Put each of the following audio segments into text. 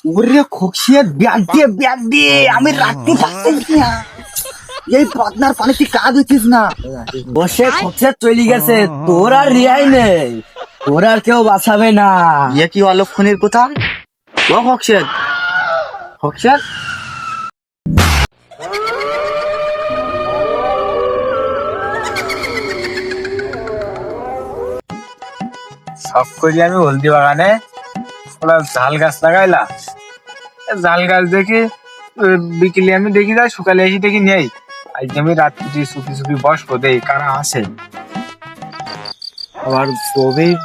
ওরে খোকসিয়ে ব্যাগ দিয়ে আমি রাখতে পারছি না। এই পদ্মার পানি তুই কাজ হচ্ছিস না, বসে খোকসিয়ে চলে গেছে, তোর আর রিয়াই নেই, তোর আর কেউ বাঁচাবে না। ইয়ে কি অলক্ষণের কথা? ও খোকসিয়ে খোকসিয়ে শখ করি আমি হলদি বাগানে ওরা ঝাল গাছ লাগাইলা। ঝাল গাছ দেখি বিকেলে আমি দেখি যাই, সকালে এসে দেখি নেই। আজকে আমি রাত্রি চুপি চুপি বসবো, দেই কারা আসে। আবার গভীর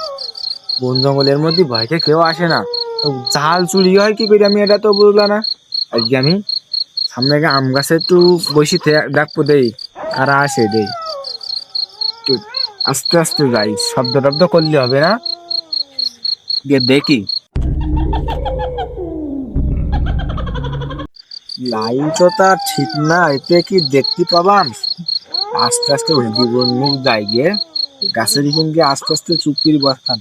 বন জঙ্গলের মধ্যে ভয়কে কেউ আসে না, ঝাল চুরি হয় কি করি আমি এটা তো বুঝলাম না। আজকে আমি সামনে আম গাছে একটু বসি দেখবো, দেই কারা আসে। দেই একটু আস্তে আস্তে যাই, শব্দ টব্দ করলে হবে না, গিয়ে দেখি। লাইটও তার ঠিক না, এতে কি দেখতে পাবাম। আস্তে আস্তে জীবন মুখ যাই গিয়ে গাছের এখান গিয়ে আস্তে আস্তে চুপির বসতাম।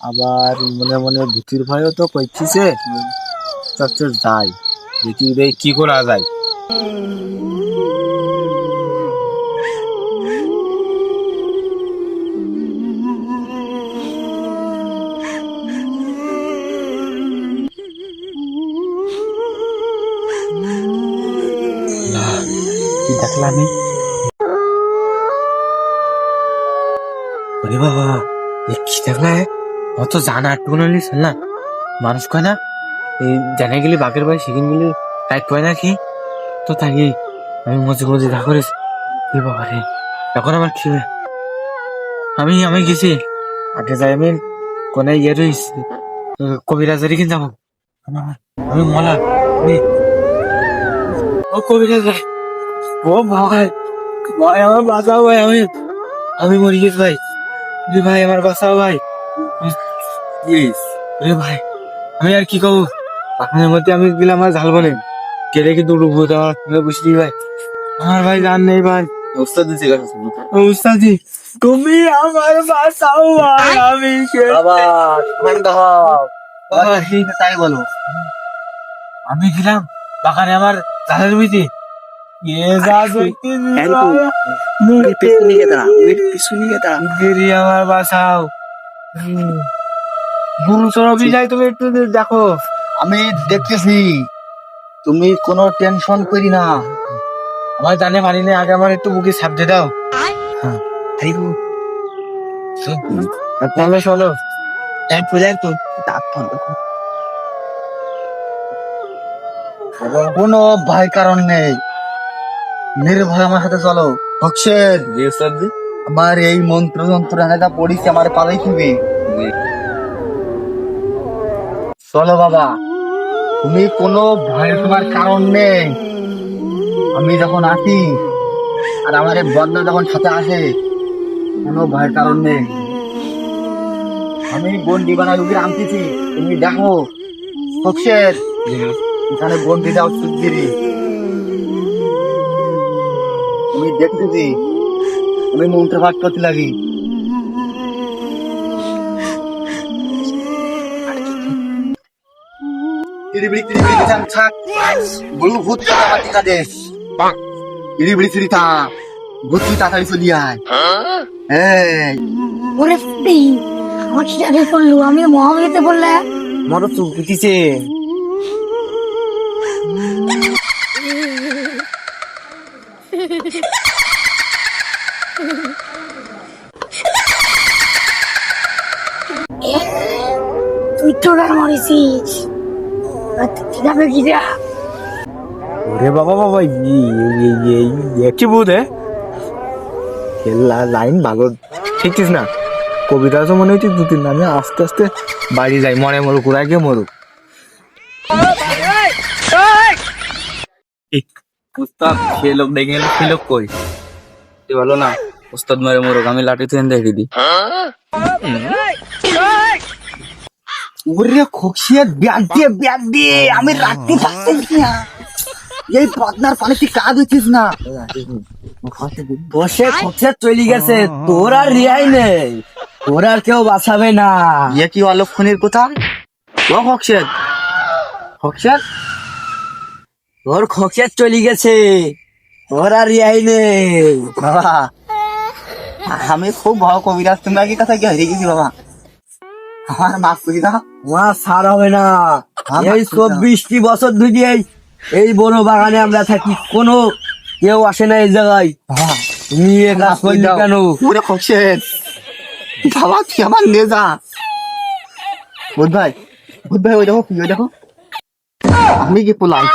আবার মনে মনে ভূতির ভয়ও তো করছিছে, যাই দেখি রে কি করা যায়। কি দেখলাম আমি? বাবা কি দেখলা? অত জানা একটু না মানুষ কয় না, এই জানা গেলে বাঘের বাড়ি সেখান গেলে টাইট পায় না কি তো থাকি। আমি মজে মজে দা করে বাবা রে, এখন আমার কি আমি আমি গেছি আগে যাই। আমি কোনে ইয়ে রয়েছি কবিরাজের কিনে যাবো। আমি মলা ও কবিরাজ ভাই, ও ভাই ভাই আমার বাঁচাও ভাই, আমি আমি মরে গেছি ভাই। ভাই আমার বাঁচাও ভাই, ভাই আমি আর কি কবো। পাখানের মধ্যে আমি গেলাম আমার ঝাল বলেন গেলে কিন্তু ডুববো আমার বুঝলি ভাই। আমার ভাই জান নেই ভাই। উস্তাদি তুমি আমার বাঁচাও ভাই, আমি তাই বলো। আমি গেলাম বাগানে আমার ঝালের বুঝি আমার বাঁচাও। গুরু চরবি যাই, তুমি একটু দেখো। আমি দেখতেছি, তুমি কোনো টেনশন করি না। আমার জানে মানি নেই, আগে আমার একটু বুকে ছাপ দিয়ে দাও। তাহলে শোনো কোনো ভয় কারণ নেই, নির্ভয় আমার সাথে চলো। অক্ষের আমার এই মন্ত্র যন্ত্র যা পড়িছি আমার পালাই খাবে। চলো বাবা, তুমি কোনো ভয় তোমার কারণ নেই। আমি যখন আসি আর আমার এই বন্ধা যখন সাথে আসে, কোনো ভয়ের কারণ নেই। আমি বন্দি বানাই রুগীর আনতেছি, তুমি দেখো অক্ষের এখানে বন্দি দাও সুদ্দিরি। আমি দেখতেছি, আমি মন্ত্র পাঠ করতে লাগি। তাড়াতাড়ি চলি আয়। ওরে ফুটি, আমার কি আগে করলো? আমি মহাবিতে বললে আমার চুপ দিতেছে। তুই তো মরেছিস, কিভাবে গিরা? ওরে বাবা বাবা কি বুধ লাইন ভালো ঠিকছিস না। কবিতা তো মনে হচ্ছে দু তিন, আমি আস্তে আস্তে বাড়ি যাই, মনে মরুক ওরা গিয়ে মরুক। উস্তাদ সে লোক দেখে গেলে সে লোক কই ভালো না। উস্তাদ মারে মরুক, আমি লাঠি থেকে দেখে দিই। ওরে খোকসিয়ে ব্যাগ দিয়ে আমি রাখতে পারছি না। এই পদ্মার পানি তুই কাজ হচ্ছিস না, বসে খোকসিয়ে চলে গেছে, তোর আর রিয়াই নেই, তোর আর কেউ বাঁচাবে না। ইয়ে কি অলক্ষণের কথা? ও খোকসিয়ে খোকসার তোর খোকসার চলে গেছে, তোর আর রিয়াই নেই বাবা। আমি খুব ভালো কবিরাজ, তোমরা কি কথা কি হারিয়ে গেছি বাবা, আমার মাফ করে দাও। আমার সার হবে না, এই 24টি বছর ধরে এই বড় বাগানে আমরা থাকি, কোনো কেউ আসে না এই জায়গায়। তুমি এ কাজ করলি কেন? ওরে খোকসের বাবা, তুই আমার নিয়ে যা। ভূত ভাই, ভূত ভাই, ওই দেখো, ওই দেখো, আমি কি পোলাই।